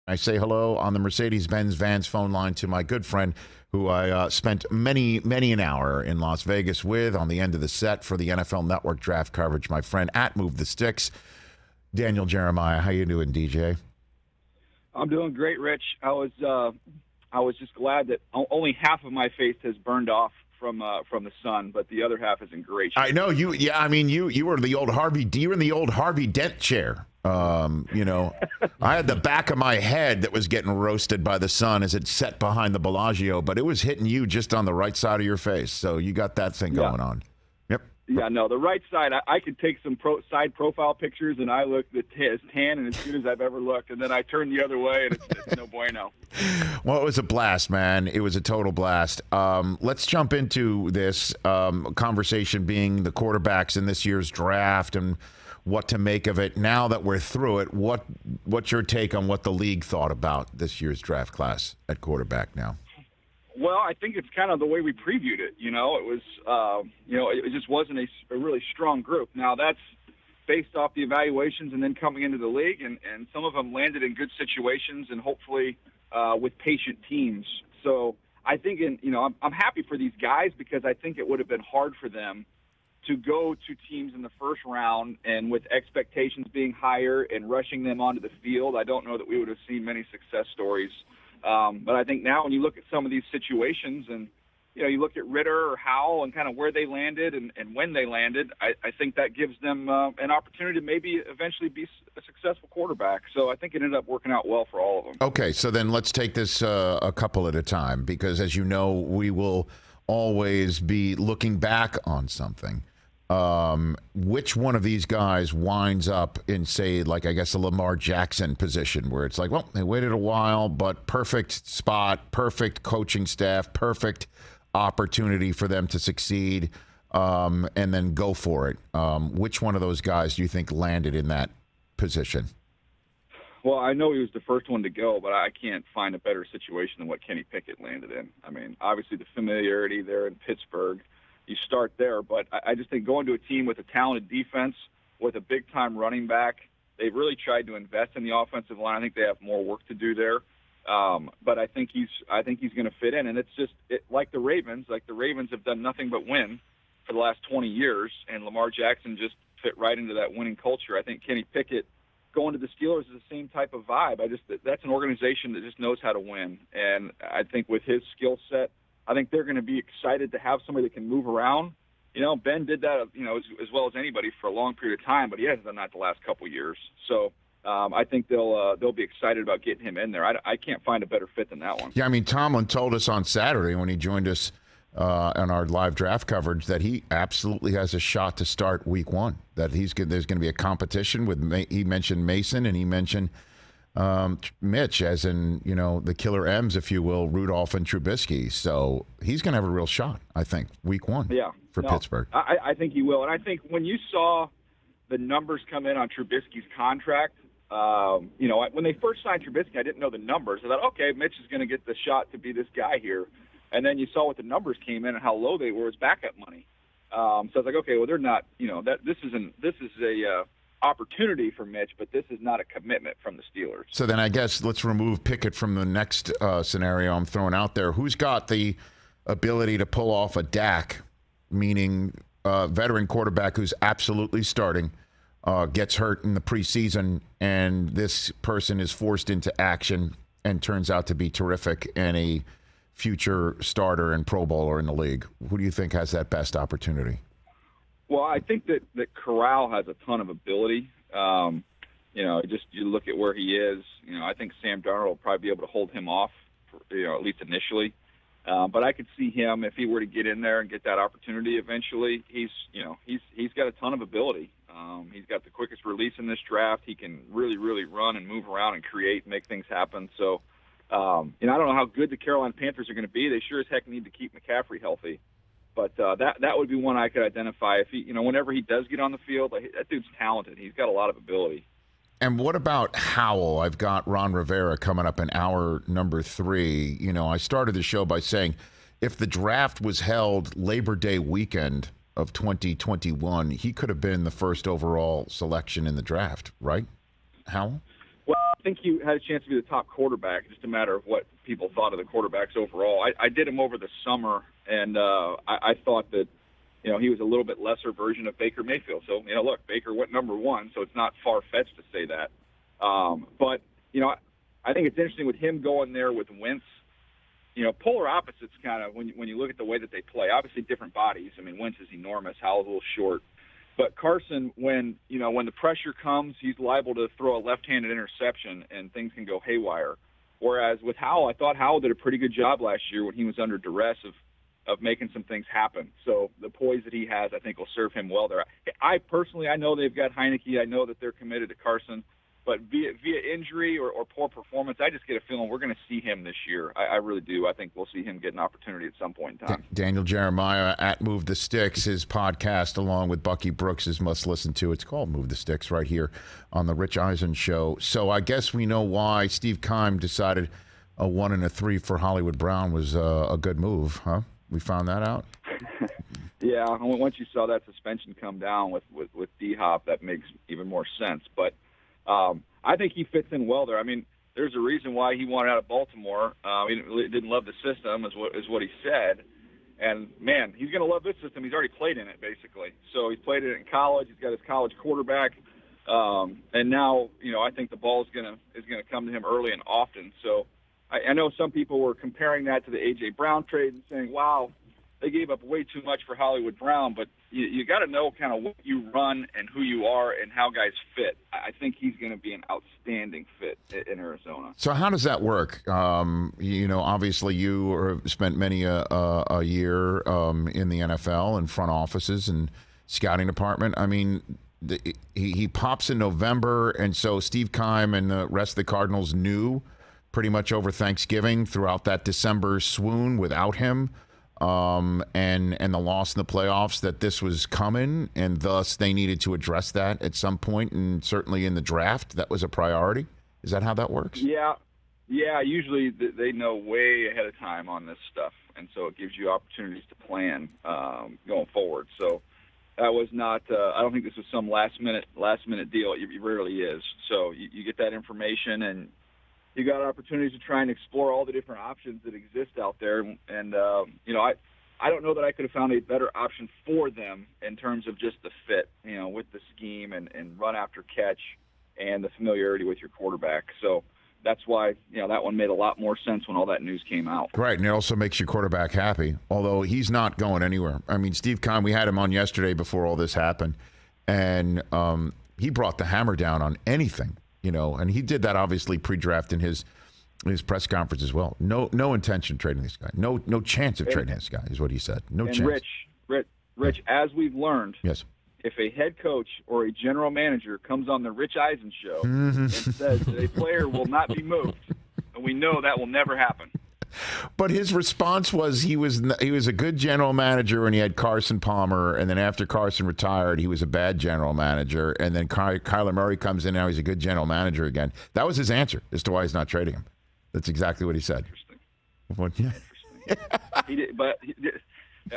I say hello on the Mercedes-Benz Vans phone line to my good friend who I spent many an hour in Las Vegas with on the end of the set for the NFL Network Draft coverage. My friend at Move the Sticks, Daniel Jeremiah. How you doing, DJ? I'm doing great, Rich. I was just glad that only half of my face has burned off from the sun, but the other half is in great shape. I know you. Yeah, I mean you were the old Harvey. You were in the old Harvey Dent chair. I had the back of my head that was getting roasted by the sun as it set behind the Bellagio, but it was hitting you just on the right side of your face. So you got that thing going on. Yep. Yeah, no, the right side, I could take some side profile pictures, and I look as tan and as good as I've ever looked, and then I turn the other way, and it's no bueno. Well, it was a blast, man. It was a total blast. Let's jump into this conversation being the quarterbacks in this year's draft and what to make of it. Now that we're through it, what's your take on what the league thought about this year's draft class at quarterback now? Well, I think it's kind of the way we previewed it. It was, it just wasn't a really strong group. Now, that's based off the evaluations and then coming into the league, and some of them landed in good situations and hopefully with patient teams. So I think, I'm happy for these guys because I think it would have been hard for them to go to teams in the first round and with expectations being higher and rushing them onto the field. I don't know that we would have seen many success stories. But I think now when you look at some of these situations and, you look at Ritter or Howell and kind of where they landed and when they landed, I think that gives them an opportunity to maybe eventually be a successful quarterback. So I think it ended up working out well for all of them. Okay, so then let's take this a couple at a time because, as you know, we will always be looking back on something. Which one of these guys winds up in, say, like, I guess, a Lamar Jackson position where it's like, well, they waited a while, but perfect spot, perfect coaching staff, perfect opportunity for them to succeed, and then go for it. Which one of those guys do you think landed in that position? Well, I know he was the first one to go, but I can't find a better situation than what Kenny Pickett landed in. I mean, obviously the familiarity there in Pittsburgh, you start there, but I just think going to a team with a talented defense, with a big-time running back, they've really tried to invest in the offensive line. I think they have more work to do there, but I think he's going to fit in. And it's just like the Ravens. Like the Ravens have done nothing but win for the last 20 years, and Lamar Jackson just fit right into that winning culture. I think Kenny Pickett going to the Steelers is the same type of vibe. That's an organization that just knows how to win, and I think with his skill set, I think they're going to be excited to have somebody that can move around. Ben did that, as well as anybody for a long period of time, but he hasn't done that the last couple of years. So I think they'll be excited about getting him in there. I can't find a better fit than that one. Yeah, I mean, Tomlin told us on Saturday when he joined us on our live draft coverage that he absolutely has a shot to start week one, that there's going to be a competition with, he mentioned Mason and he mentioned Mitch, as in, the killer M's, if you will, Rudolph and Trubisky. So he's going to have a real shot, I think, week one for Pittsburgh. I think he will. And I think when you saw the numbers come in on Trubisky's contract, when they first signed Trubisky, I didn't know the numbers. I thought, okay, Mitch is going to get the shot to be this guy here. And then you saw what the numbers came in and how low they were as backup money. So I was like, okay, well, they're not, this is a opportunity for Mitch, but this is not a commitment from the Steelers. So then I guess let's remove Pickett from the next scenario I'm throwing out there. Who's got the ability to pull off a Dak, meaning veteran quarterback who's absolutely starting, gets hurt in the preseason, and this person is forced into action and turns out to be terrific and a future starter and Pro Bowler in the league? Who do you think has that best opportunity? Well, I think that Corral has a ton of ability. You look at where he is. I think Sam Darnold will probably be able to hold him off, at least initially. But I could see him, if he were to get in there and get that opportunity eventually. He's got a ton of ability. He's got the quickest release in this draft. He can really, really run and move around and create and make things happen. So, I don't know how good the Carolina Panthers are going to be. They sure as heck need to keep McCaffrey healthy. But that would be one I could identify. If he, whenever he does get on the field, that dude's talented. He's got a lot of ability. And what about Howell? I've got Ron Rivera coming up in hour number 3. I started the show by saying if the draft was held Labor Day weekend of 2021, he could have been the first overall selection in the draft, right, Howell? Well, I think he had a chance to be the top quarterback, just a matter of what people thought of the quarterbacks overall. I did him over the summer, and I thought that, he was a little bit lesser version of Baker Mayfield. So, look, Baker went number 1, so it's not far-fetched to say that. But, I think it's interesting with him going there with Wentz. Polar opposites kind of when you look at the way that they play. Obviously, different bodies. I mean, Wentz is enormous. Howell's a little short. But Carson, when the pressure comes, he's liable to throw a left-handed interception, and things can go haywire. Whereas with Howell, I thought Howell did a pretty good job last year when he was under duress of making some things happen. So the poise that he has, I think, will serve him well there. I know they've got Heineke. I know that they're committed to Carson. But via injury or poor performance, I just get a feeling we're going to see him this year. I really do. I think we'll see him get an opportunity at some point in time. Daniel Jeremiah at Move the Sticks, his podcast along with Bucky Brooks is must listen to. It's called Move the Sticks right here on the Rich Eisen Show. So I guess we know why Steve Keim decided a 1 and a 3 for Hollywood Brown was a good move, huh? We found that out? Yeah, once you saw that suspension come down with D-Hop, that makes even more sense. But I think he fits in well there. I mean, there's a reason why he wanted out of Baltimore. He didn't love the system, is what he said. And, man, he's going to love this system. He's already played in it, basically. So he's played it in college. He's got his college quarterback. And now, I think the ball is going to come to him early and often. So I know some people were comparing that to the A.J. Brown trade and saying, wow, they gave up way too much for Hollywood Brown, but you got to know kind of what you run and who you are and how guys fit. I think he's going to be an outstanding fit in Arizona. So how does that work? Obviously you spent many a year in the NFL and front offices and scouting department. I mean, he pops in November, and so Steve Keim and the rest of the Cardinals knew pretty much over Thanksgiving throughout that December swoon without him. And the loss in the playoffs, that this was coming, and thus they needed to address that at some point, and certainly in the draft, that was a priority. Is that how that works? Yeah. Usually they know way ahead of time on this stuff, and so it gives you opportunities to plan going forward. So that was not. I don't think this was some last minute deal. It rarely is. So you get that information, and you got opportunities to try and explore all the different options that exist out there. And, I don't know that I could have found a better option for them in terms of just the fit, with the scheme and run after catch and the familiarity with your quarterback. So that's why, that one made a lot more sense when all that news came out. Right, and it also makes your quarterback happy, although he's not going anywhere. I mean, Steve Keim, we had him on yesterday before all this happened, and he brought the hammer down on anything. And he did that obviously pre-draft in his press conference as well. No intention of trading this guy. No chance of trading this guy is what he said. No chance. Rich, as we've learned, yes, if a head coach or a general manager comes on the Rich Eisen Show and says that a player will not be moved, and we know that will never happen. But his response was he was a good general manager when he had Carson Palmer, and then after Carson retired, he was a bad general manager, and then Kyler Murray comes in, now he's a good general manager again. That was his answer as to why he's not trading him. That's exactly what he said. Interesting. He did, but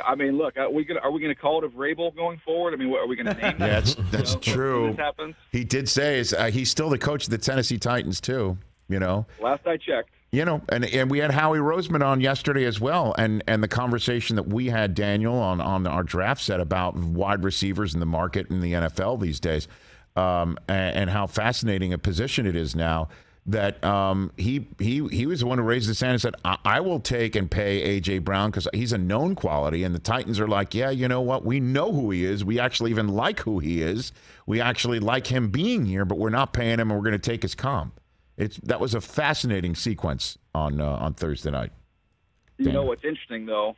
I mean, look, are we going to call it a Vrabel going forward? I mean, are we going to name that? Yeah, that's true. When this happens? He did say he's still the coach of the Tennessee Titans too. Last I checked. And we had Howie Roseman on yesterday as well, and the conversation that we had, Daniel, on our draft set about wide receivers in the market in the NFL these days, and how fascinating a position it is now. That he was the one who raised his hand and said, I will take and pay A.J. Brown because he's a known quality. And the Titans are like, yeah, you know what? We know who he is. We actually even like who he is. We actually like him being here, but we're not paying him, and we're going to take his comp. That was a fascinating sequence on Thursday night. You know what's interesting, though?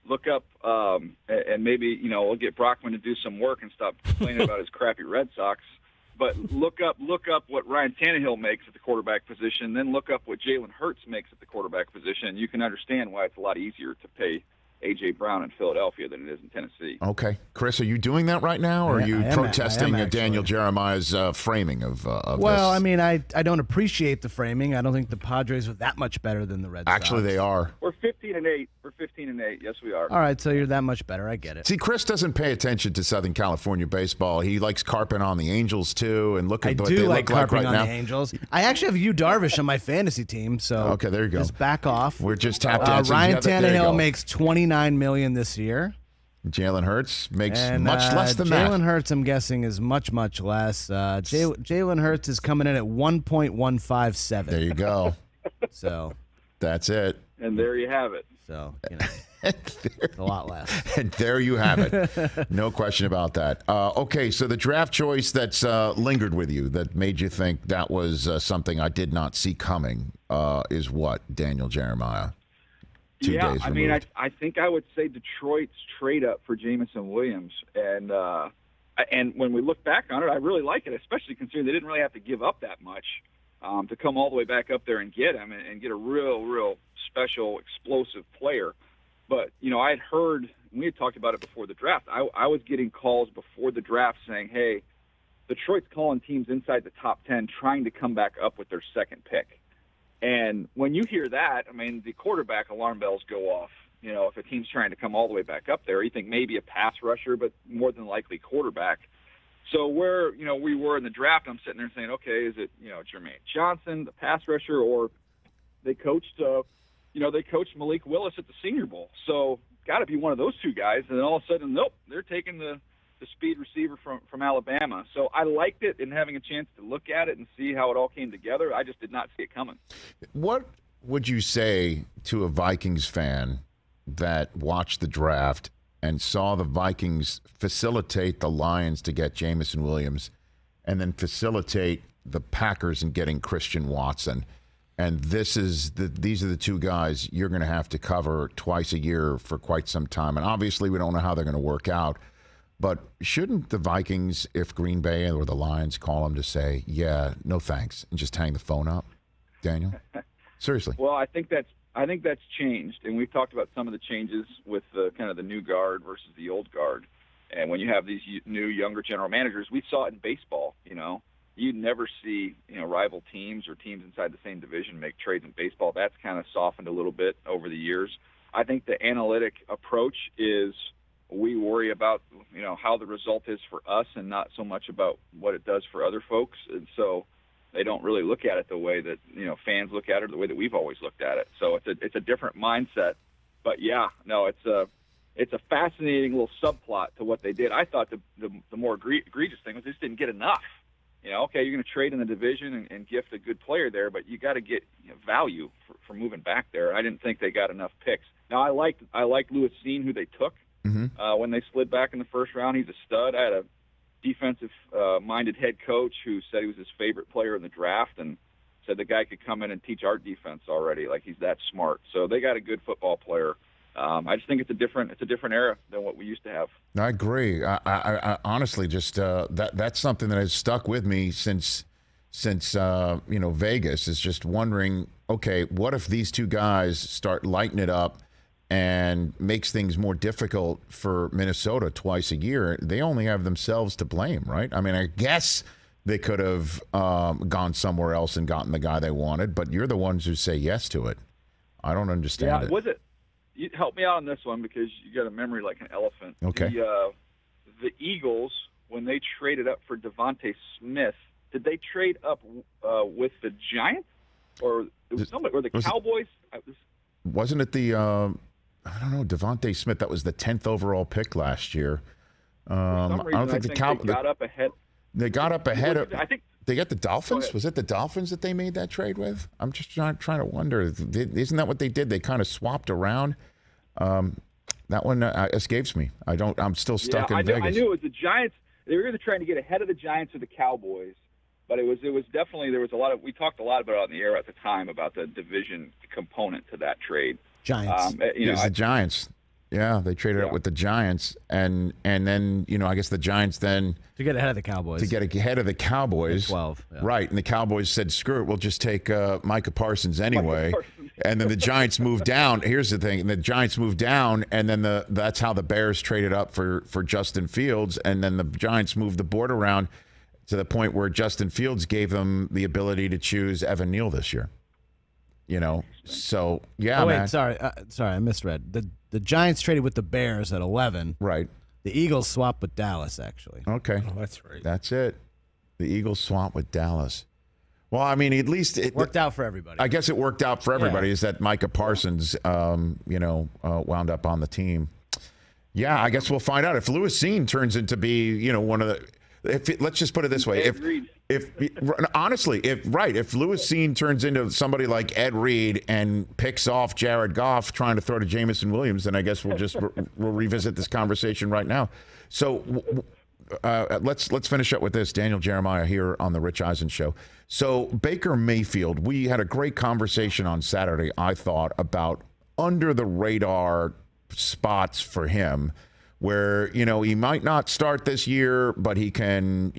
Look up, and maybe, we'll get Brockman to do some work and stop complaining about his crappy Red Sox. But look up what Ryan Tannehill makes at the quarterback position, then look up what Jalen Hurts makes at the quarterback position, and you can understand why it's a lot easier to pay A.J. Brown in Philadelphia than it is in Tennessee. Okay. Chris, are you doing that right now, or are you protesting Daniel Jeremiah's framing of this? Well, I mean, I don't appreciate the framing. I don't think the Padres are that much better than the Red Sox. Actually, they are. We're 15-8. We're 15-8. Yes, we are. All right, so you're that much better. I get it. See, Chris doesn't pay attention to Southern California baseball. He likes carping on the Angels, too, and look at what they look like right now. I do like carping on the Angels. I actually have Yu Darvish on my fantasy team, so okay, there you go. Just back off. We're just tap dancing. Ryan Tannehill makes $29 million this year. Jalen Hurts makes much less than that. Jalen Hurts, I'm guessing, is much, much less. Jalen Hurts is coming in at 1.157. There you go. So that's it. And there you have it. So, it's a lot less. And there you have it. No question about that. Okay, so the draft choice that's lingered with you, that made you think that was something I did not see coming, is what, Daniel Jeremiah? 2 days removed. I mean, I think I would say Detroit's trade up for Jameson Williams. And when we look back on it, I really like it, especially considering they didn't really have to give up that much to come all the way back up there and get him and get a real special, explosive player. But, I had heard, we had talked about it before the draft, I was getting calls before the draft saying, hey, Detroit's calling teams inside the top 10 trying to come back up with their second pick. And when you hear that, I mean, the quarterback alarm bells go off. If a team's trying to come all the way back up there, you think maybe a pass rusher, but more than likely quarterback. So where, we were in the draft, I'm sitting there saying, okay, is it, Jermaine Johnson, the pass rusher, or they coached Malik Willis at the Senior Bowl. So got to be one of those two guys. And then all of a sudden, nope, they're taking the speed receiver from Alabama. So I liked it in having a chance to look at it and see how it all came together. I just did not see it coming. What would you say to a Vikings fan that watched the draft and saw the Vikings facilitate the Lions to get Jameson Williams and then facilitate the Packers in getting Christian Watson? And these are the two guys you're going to have to cover twice a year for quite some time. And obviously we don't know how they're going to work out. But shouldn't the Vikings, if Green Bay or the Lions call them to say, yeah, no thanks, and just hang the phone up, Daniel? Seriously. Well, I think that's changed, and we've talked about some of the changes with the kind of the new guard versus the old guard. And when you have these new, younger general managers, we saw it in baseball. You'd never see rival teams or teams inside the same division make trades in baseball. That's kind of softened a little bit over the years. I think the analytic approach is, we worry about, how the result is for us and not so much about what it does for other folks. And so they don't really look at it the way that, fans look at it, the way that we've always looked at it. So it's a different mindset. But it's a fascinating little subplot to what they did. I thought the more egregious thing was they just didn't get enough. Okay, you're going to trade in the division and gift a good player there, but you got to get value for moving back there. I didn't think they got enough picks. Now, I liked Lewis Seen, who they took. When they slid back in the first round. He's a stud. I had a defensive-minded head coach who said he was his favorite player in the draft and said the guy could come in and teach our defense already, like he's that smart. So they got a good football player. I just think it's a different era than what we used to have. I agree. I honestly just that's something that has stuck with me since Vegas, is just wondering, okay, what if these two guys start lighting it up and makes things more difficult for Minnesota twice a year? They only have themselves to blame, right? I mean, I guess they could have gone somewhere else and gotten the guy they wanted, but you're the ones who say yes to it. I don't understand it. You help me out on this one because you got a memory like an elephant. Okay. The Eagles, when they traded up for Devontae Smith, did they trade up with the Giants or it was somebody, or the Cowboys? Wasn't it the I don't know, Devontae Smith? That was the 10th overall pick last year. I don't think the Cowboys got up ahead. They got up ahead of. I think they got the Dolphins. Was it the Dolphins that they made that trade with? I'm just trying to wonder. Isn't that what they did? They kind of swapped around. That one escapes me. I'm still stuck in Vegas. I knew it was the Giants. They were either trying to get ahead of the Giants or the Cowboys. But it was definitely, there was a lot of, we talked a lot about it on the air at the time about the division component to that trade. Giants. The Giants. Yeah, they traded up with the Giants, and then I guess the Giants then to get ahead of the Cowboys. To get ahead of the Cowboys, 12, right? And the Cowboys said, "Screw it, we'll just take Micah Parsons anyway." And then the Giants moved down. Here's the thing: the Giants moved down, and then that's how the Bears traded up for Justin Fields, and then the Giants moved the board around to the point where Justin Fields gave them the ability to choose Evan Neal this year. So yeah. Oh wait, man. sorry, I misread. The Giants traded with the Bears at 11. Right. The Eagles swapped with Dallas, actually. Okay. Oh, that's right. That's it. The Eagles swapped with Dallas. Well, I mean, at least it Worked out for everybody. I guess it worked out for everybody. Yeah. Is that Micah Parsons, wound up on the team? Yeah, I guess we'll find out if Lewis Cine turns into be, one of the. Let's just put it this way: if Lewis Cine turns into somebody like Ed Reed and picks off Jared Goff trying to throw to Jameson Williams, then I guess we'll just we'll revisit this conversation right now. So let's finish up with this. Daniel Jeremiah here on the Rich Eisen Show. So Baker Mayfield, we had a great conversation on Saturday, I thought, about under the radar spots for him where, he might not start this year, but he can,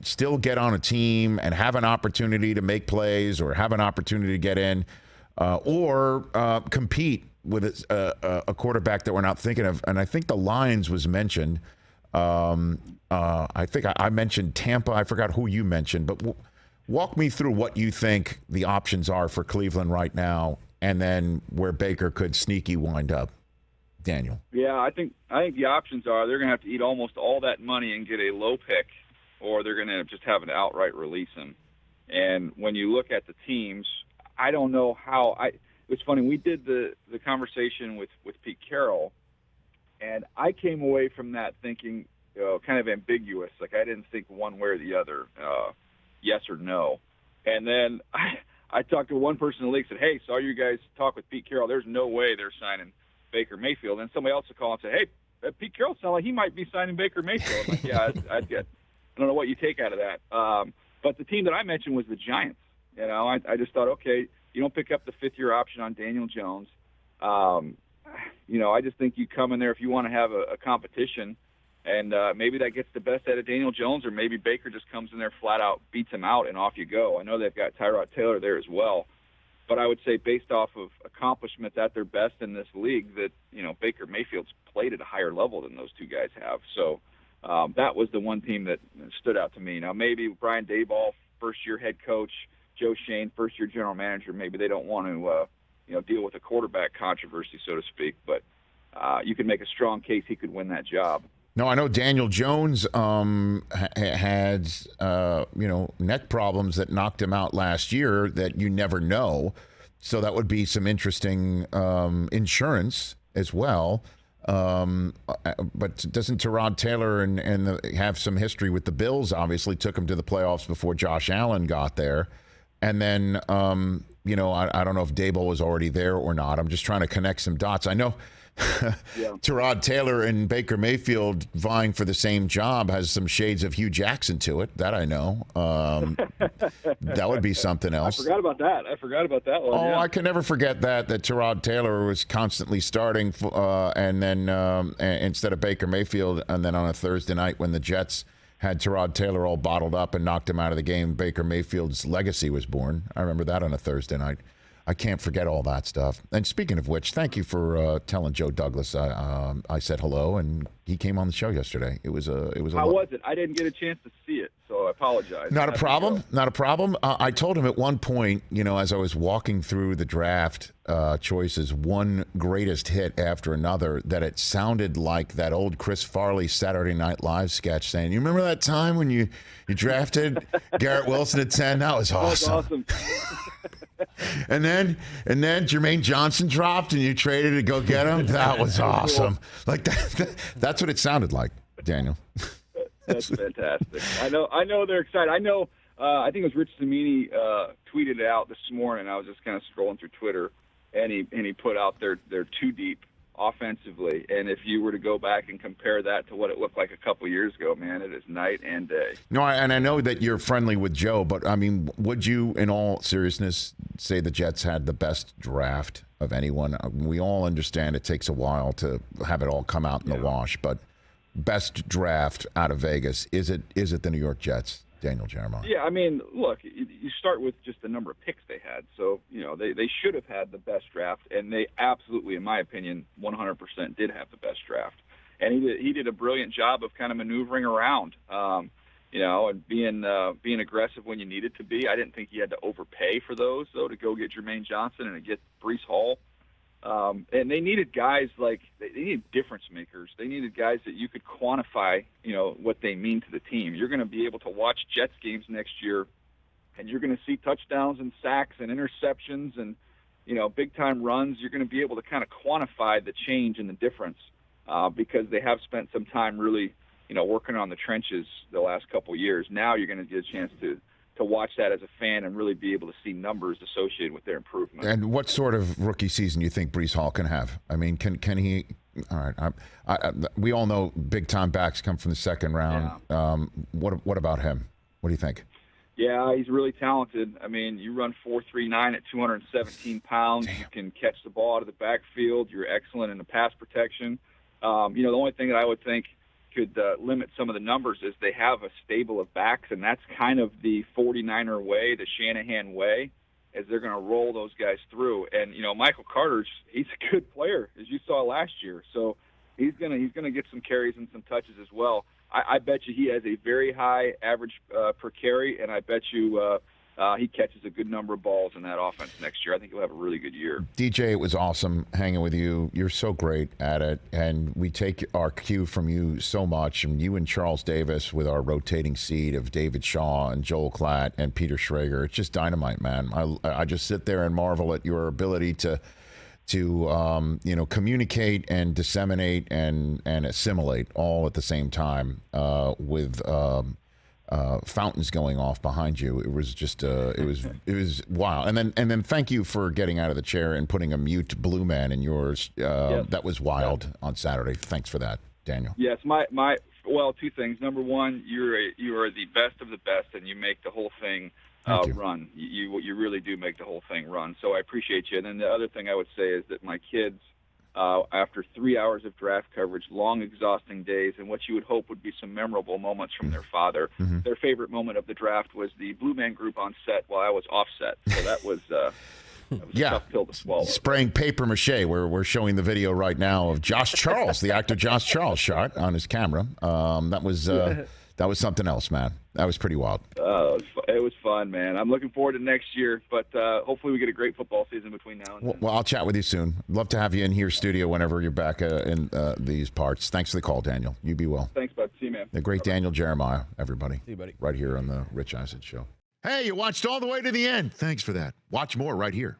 still get on a team and have an opportunity to make plays or have an opportunity to get in or compete with a quarterback that we're not thinking of. And I think the Lions was mentioned. I think I mentioned Tampa. I forgot who you mentioned, but walk me through what you think the options are for Cleveland right now and then where Baker could sneaky wind up. Daniel. Yeah, I think the options are they're going to have to eat almost all that money and get a low pick, or they're going to just have to outright release him. And when you look at the teams, I don't know how. It's funny, we did the conversation with Pete Carroll, and I came away from that thinking kind of ambiguous. Like I didn't think one way or the other, yes or no. And then I talked to one person in the league and said, hey, saw you guys talk with Pete Carroll. There's no way they're signing Baker Mayfield. And somebody else would call and say, hey, Pete Carroll sounds like he might be signing Baker Mayfield. I'm like, yeah, I don't know what you take out of that. But the team that I mentioned was the Giants. I just thought, okay, you don't pick up the fifth-year option on Daniel Jones. I just think you come in there if you want to have a competition, and maybe that gets the best out of Daniel Jones, or maybe Baker just comes in there flat out, beats him out, and off you go. I know they've got Tyrod Taylor there as well. But I would say based off of accomplishments at their best in this league that, Baker Mayfield's played at a higher level than those two guys have. So that was the one team that stood out to me. Now, maybe Brian Daboll, first-year head coach, Joe Shane, first-year general manager, maybe they don't want to, deal with a quarterback controversy, so to speak. But you can make a strong case he could win that job. No, I know Daniel Jones had neck problems that knocked him out last year that you never know. So that would be some interesting insurance as well. But doesn't Tyrod Taylor have some history with the Bills? Obviously took him to the playoffs before Josh Allen got there. And then, I don't know if Daboll was already there or not. I'm just trying to connect some dots. I know Tyrod Taylor and Baker Mayfield vying for the same job has some shades of Hugh Jackson to it. That I know. That would be something else. I forgot about that one. Oh, yeah. I can never forget that Tyrod Taylor was constantly starting and then instead of Baker Mayfield, and then on a Thursday night when the Jets had Tyrod Taylor all bottled up and knocked him out of the game, Baker Mayfield's legacy was born. I remember that on a Thursday night. I can't forget all that stuff. And speaking of which, thank you for telling Joe Douglas I said hello, and he came on the show yesterday. It was a. How was it? I didn't get a chance to see it, so I apologize. Not a problem. Not a problem. I told him at one point, as I was walking through the draft choices, one greatest hit after another, that it sounded like that old Chris Farley Saturday Night Live sketch saying, "You remember that time when you drafted Garrett Wilson at 10? That was awesome." That was awesome. And then Jermaine Johnson dropped and you traded to go get him. That was awesome. Like that's what it sounded like, Daniel. That's fantastic. I know they're excited. I know. I think it was Rich Cimini tweeted it out this morning. I was just kind of scrolling through Twitter, and he put out they're too deep offensively. And if you were to go back and compare that to what it looked like a couple years ago, man, it is night and day. No, and I know that you're friendly with Joe, but I mean, would you, in all seriousness, say the Jets had the best draft of anyone? We all understand it takes a while to have it all come out in the wash, but best draft out of Vegas, is it the New York Jets? Daniel Jeremiah? Yeah, I mean, look, you start with just the number of picks they had. So, they should have had the best draft, and they absolutely, in my opinion, 100% did have the best draft. And he did a brilliant job of kind of maneuvering around, and being aggressive when you needed to be. I didn't think he had to overpay for those, though, to go get Jermaine Johnson and to get Breece Hall. And they needed guys they needed difference makers. They needed guys that you could quantify, what they mean to the team. You're going to be able to watch Jets games next year, and you're going to see touchdowns and sacks and interceptions and, big-time runs. You're going to be able to kind of quantify the change and the difference because they have spent some time really, working on the trenches the last couple of years. Now you're going to get a chance to watch that as a fan and really be able to see numbers associated with their improvement. And what sort of rookie season do you think Breece Hall can have? I mean, can he? All right, we all know big-time backs come from the second round. Yeah. What about him? What do you think? Yeah, he's really talented. I mean, you run 4.39 at 217 pounds. Damn. You can catch the ball out of the backfield. You're excellent in the pass protection. The only thing that I would think could limit some of the numbers is they have a stable of backs, and that's kind of the 49er way, the Shanahan way, as they're going to roll those guys through. And, Michael Carter, he's a good player, as you saw last year. So he's going to get some carries and some touches as well. I bet you he has a very high average per carry, and I bet you he catches a good number of balls in that offense next year. I think he'll have a really good year. DJ, it was awesome hanging with you. You're so great at it, and we take our cue from you so much, and you and Charles Davis with our rotating seat of David Shaw and Joel Klatt and Peter Schrager. It's just dynamite, man. I just sit there and marvel at your ability to communicate and disseminate and assimilate all at the same time with fountains going off behind you. It was just it was wild. And then thank you for getting out of the chair and putting a mute blue man in yours. Yes. That was wild on Saturday. Thanks for that, Daniel. Yes, well, two things. Number one, you are the best of the best, and you make the whole thing run. You really do make the whole thing run. So I appreciate you. And then the other thing I would say is that my kids, after 3 hours of draft coverage, long, exhausting days, and what you would hope would be some memorable moments from their father, their favorite moment of the draft was the Blue Man Group on set while I was offset. So that was a tough pill to swallow. Spraying paper mache. We're showing the video right now of Josh Charles, the actor Josh Charles, shot on his camera. That was something else, man. That was pretty wild. It was fun, man. I'm looking forward to next year, but hopefully we get a great football season between now and then. Well, I'll chat with you soon. Love to have you in here studio whenever you're back in these parts. Thanks for the call, Daniel. You be well. Thanks, bud. See you, man. The great Daniel Jeremiah, everybody. See you, buddy. Right here on the Rich Eisen Show. Hey, you watched all the way to the end. Thanks for that. Watch more right here.